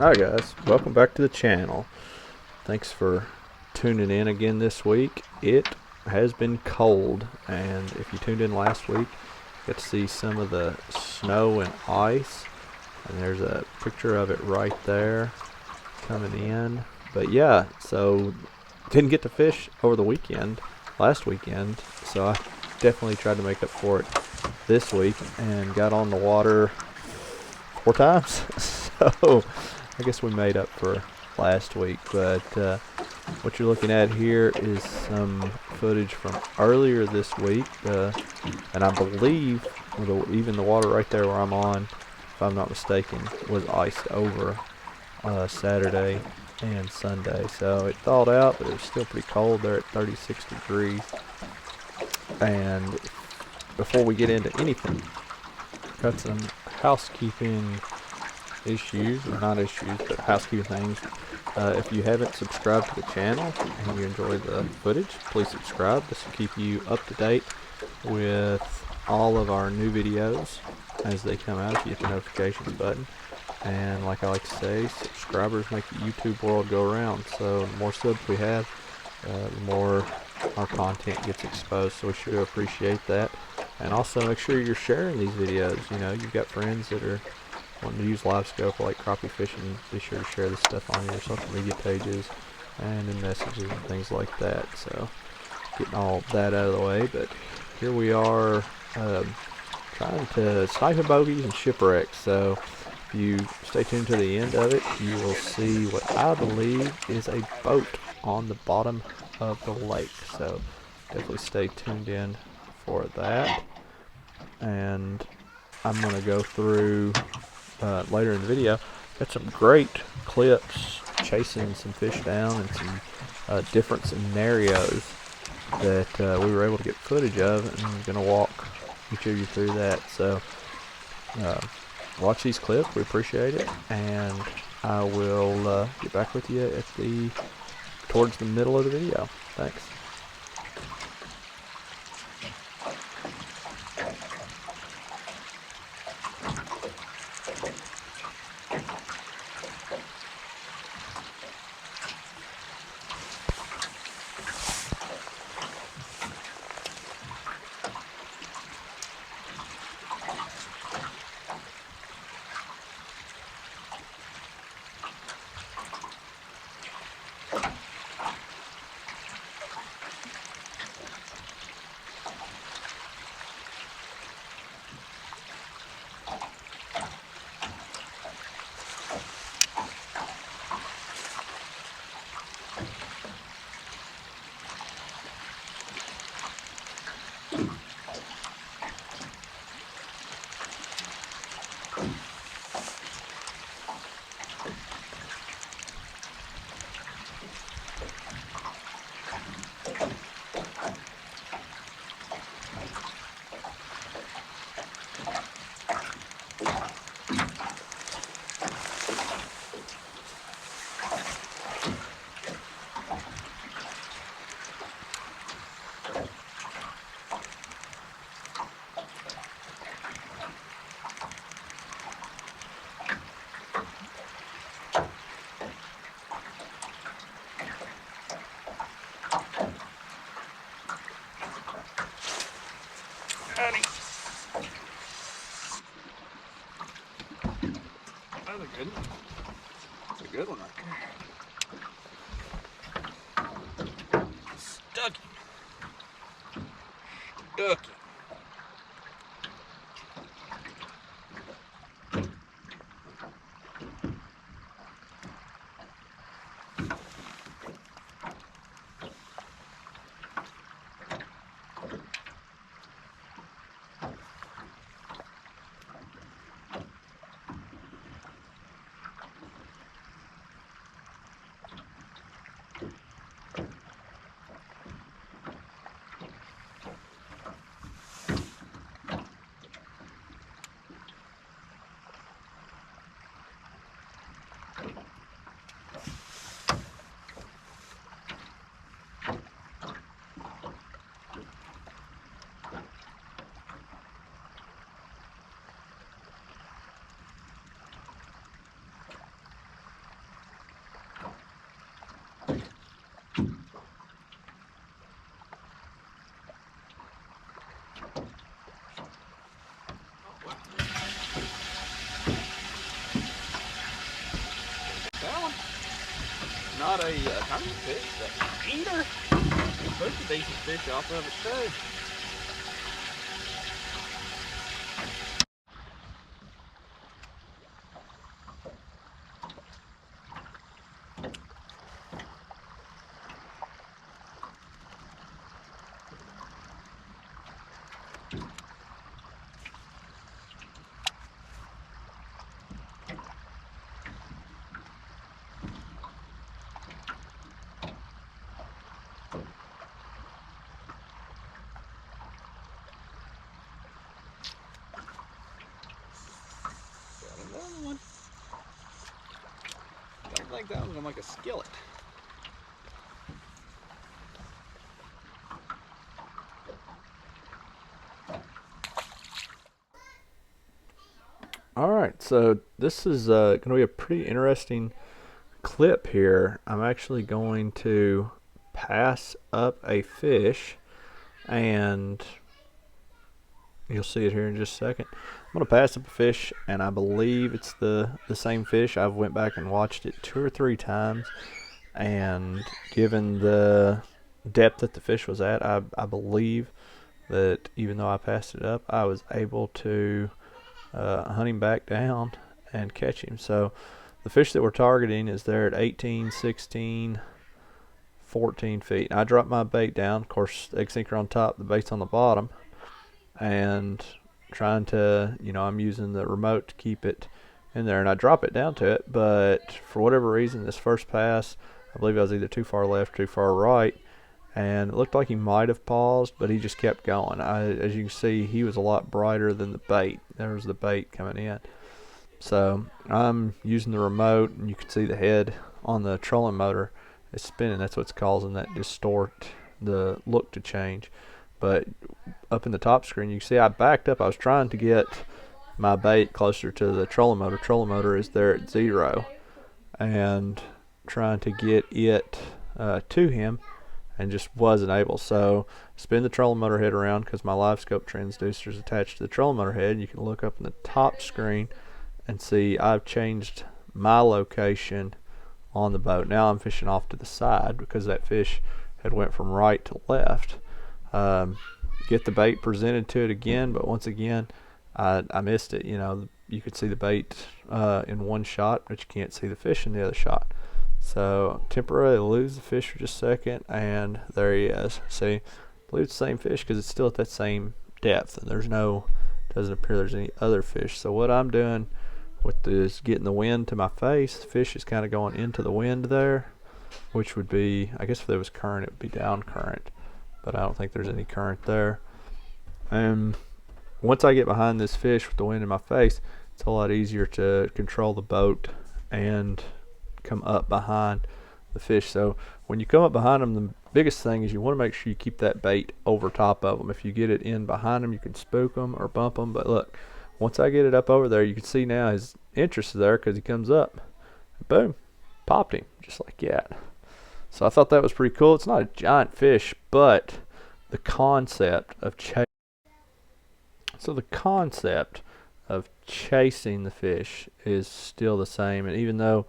Hi guys, welcome back to the channel. Thanks for tuning in again this week. It has been cold, and if you tuned in last week, you got to see some of the snow and ice, and there's a picture of it right there coming in. But yeah, so didn't get to fish over the weekend, last weekend, so I definitely tried to make up for it this week and got on the water 4 times. So I guess we made up for last week, but what you're looking at here is some footage from earlier this week, and I believe even the water right there where I'm on, if I'm not mistaken, was iced over Saturday and Sunday. So it thawed out, but it was still pretty cold there at 36 degrees. And before we get into anything, got some housekeeping issues, or not issues, but housekeeping things. If you haven't subscribed to the channel and you enjoy the footage, please subscribe. This will keep you up to date with all of our new videos as they come out if you hit the notifications button. And like I like to say, subscribers make the YouTube world go around. So the more subs we have, the more our content gets exposed. So we sure do appreciate that. And also make sure you're sharing these videos. You know, you've got friends that are wanting to use Livescope like Crappie fishing. Be sure to share this stuff on your social media pages and in messages and things like that. So getting all that out of the way, but here we are trying to snipe bogeys and shipwrecks. So if you stay tuned to the end of it, you will see what I believe is a boat on the bottom of the lake. So definitely stay tuned in for that. And I'm going to go through later in the video. Got some great clips chasing some fish down and some different scenarios that we were able to get footage of, and I'm going to walk each of you through that. So watch these clips, we appreciate it, and I will get back with you at towards the middle of the video. Thanks. That's a good one. That's a good one right there. Stuck. Stuck. caught a tiny fish, the eater. Took a decent fish off of it too. Another one. I think that one's gonna make a skillet. Alright, so this is going to be a pretty interesting clip here. I'm actually going to pass up a fish, and you'll see it here in just a second. I'm going to pass up a fish, and I believe it's the same fish. I've went back and watched it 2 or 3 times, and given the depth that the fish was at, I believe that even though I passed it up, I was able to hunt him back down and catch him. So the fish that we're targeting is there at 18, 16, 14 feet. And I dropped my bait down. Of course, the egg sinker on top, the bait's on the bottom, and trying to, I'm using the remote to keep it in there, and I drop it down to it, but for whatever reason, this first pass, I believe I was either too far left, too far right, and it looked like he might have paused, but he just kept going. As you can see, he was a lot brighter than the bait. There was the bait coming in. So I'm using the remote, and you can see the head on the trolling motor is spinning. That's what's causing that distort, the look to change. But up in the top screen, you can see I backed up. I was trying to get my bait closer to the trolling motor. Trolling motor is there at 0, and trying to get it to him, and just wasn't able. So spin the trolling motor head around, because my Livescope transducer is attached to the trolling motor head. You can look up in the top screen and see I've changed my location on the boat. Now I'm fishing off to the side because that fish had went from right to left. Get the bait presented to it again, but once again I missed it. You could see the bait in one shot, but you can't see the fish in the other shot. So temporarily lose the fish for just a second, and there he is. See, lose the same fish because it's still at that same depth, and doesn't appear there's any other fish. So what I'm doing with this, getting the wind to my face, the fish is kind of going into the wind there, which would be, I guess if there was current, it would be down current, but I don't think there's any current there. And once I get behind this fish with the wind in my face, it's a lot easier to control the boat and come up behind the fish. So when you come up behind them, the biggest thing is you want to make sure you keep that bait over top of them. If you get it in behind them, you can spook them or bump them. But look, once I get it up over there, you can see now his interest is there because he comes up. Boom, popped him just like that. So I thought that was pretty cool. It's not a giant fish, but the concept of chasing the fish is still the same. And even though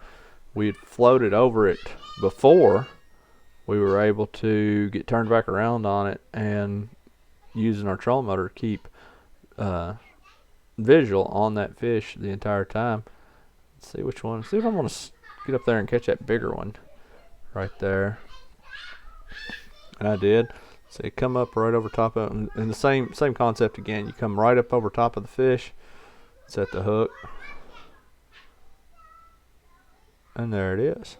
we had floated over it before, we were able to get turned back around on it and using our trolling motor to keep visual on that fish the entire time. Let's see which one. See if I'm going to get up there and catch that bigger one right there. And I did. So you come up right over top of it, and the same concept again. You come right up over top of the fish, set the hook, and there it is.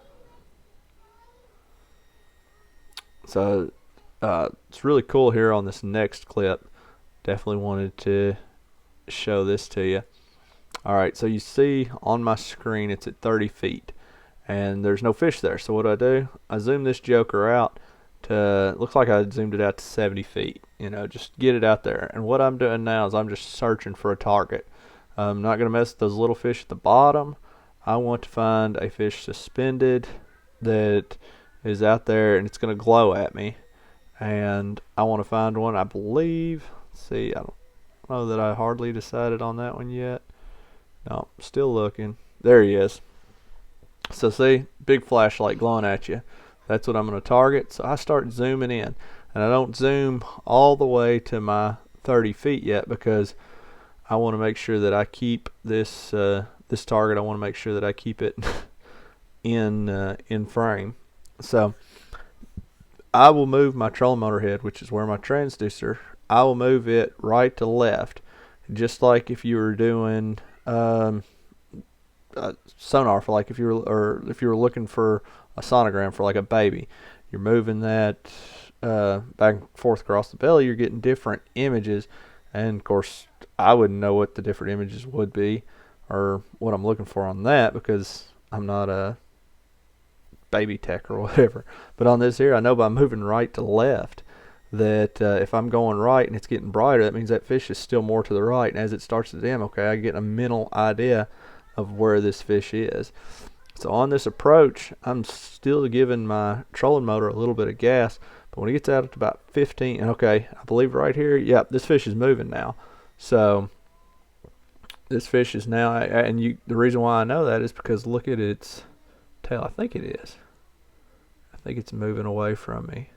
So it's really cool here on this next clip. Definitely wanted to show this to you. Alright, so you see on my screen it's at 30 feet and there's no fish there. So what do? I zoom this joker out to, looks like I zoomed it out to 70 feet. Just get it out there. And what I'm doing now is I'm just searching for a target. I'm not going to mess with those little fish at the bottom. I want to find a fish suspended that is out there and it's going to glow at me. And I want to find one, I believe. Let's see, I don't know that I hardly decided on that one yet. No, still looking. There he is. So see, big flashlight glowing at you. That's what I'm going to target. So I start zooming in, and I don't zoom all the way to my 30 feet yet because I want to make sure that I keep this this target. I want to make sure that I keep it in frame. So I will move my trolling motor head, which is where my transducer. I will move it right to left, just like if you were doing sonar for, like, if you were looking for a sonogram for like a baby. You're moving that back and forth across the belly. You're getting different images, and of course I wouldn't know what the different images would be or what I'm looking for on that because I'm not a baby tech or whatever. But on this here, I know by moving right to left that if I'm going right and it's getting brighter, that means that fish is still more to the right. And as it starts to dim, okay, I get a mental idea of where this fish is. So on this approach, I'm still giving my trolling motor a little bit of gas, but when it gets out to about 15, and okay, I believe right here, yep, this fish is moving now. So this fish is now, and the reason why I know that is because look at its tail. I think it is. I think it's moving away from me.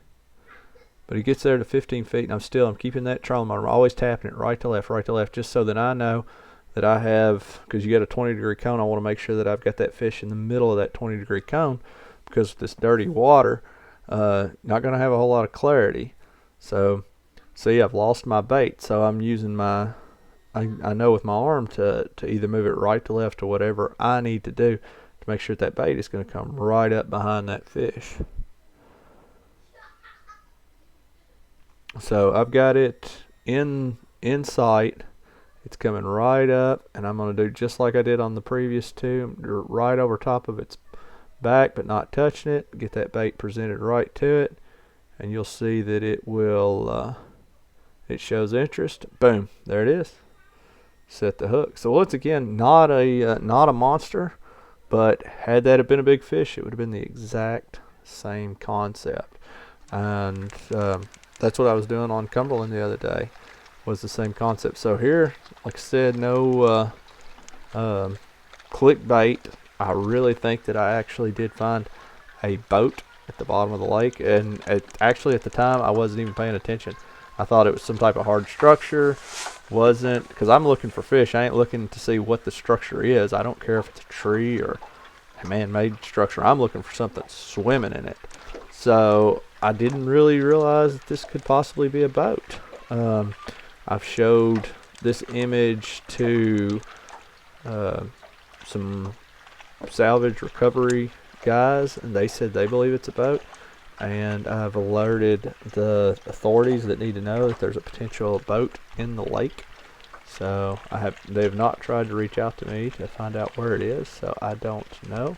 But he gets there to 15 feet, and I'm keeping that trolling motor. I'm always tapping it right to left, just so that I know that I have, because you got a 20-degree cone, I want to make sure that I've got that fish in the middle of that 20-degree cone, because with this dirty water, not going to have a whole lot of clarity. So, see, I've lost my bait, so I'm using my, I know with my arm to either move it right to left or whatever I need to do to make sure that bait is going to come right up behind that fish. So I've got it in sight. It's coming right up, and I'm going to do just like I did on the previous two, right over top of its back, but not touching it. Get that bait presented right to it, and you'll see that it will, it shows interest. Boom, there it is. Set the hook. So once again, not a monster, but had that have been a big fish, it would have been the exact same concept. And that's what I was doing on Cumberland the other day, was the same concept. So here, like I said, no clickbait. I really think that I actually did find a boat at the bottom of the lake, and actually at the time I wasn't even paying attention. I thought it was some type of hard structure. Wasn't, because I'm looking for fish. I ain't looking to see what the structure is. I don't care if it's a tree or a man-made structure. I'm looking for something swimming in it. So I didn't really realize that this could possibly be a boat. I've showed this image to some salvage recovery guys, and they said they believe it's a boat. And I've alerted the authorities that need to know that there's a potential boat in the lake. So they have not tried to reach out to me to find out where it is, so I don't know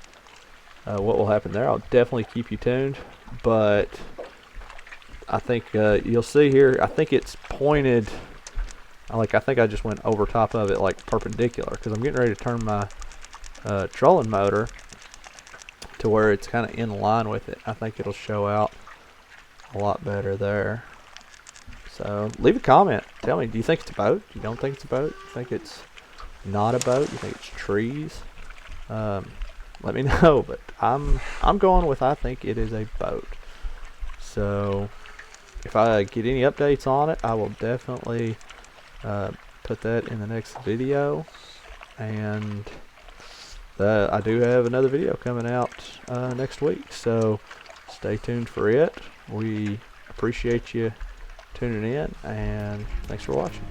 what will happen there. I'll definitely keep you tuned, but I think you'll see here, I think it's pointed, I think I just went over top of it like perpendicular, because I'm getting ready to turn my trolling motor to where it's kind of in line with it. I think it'll show out a lot better there. So leave a comment. Tell me, do you think it's a boat? You don't think it's a boat? You think it's not a boat? You think it's trees? Let me know. But I'm going with, I think it is a boat. So if I get any updates on it, I will definitely put that in the next video. And I do have another video coming out next week, so stay tuned for it. We appreciate you tuning in, and thanks for watching.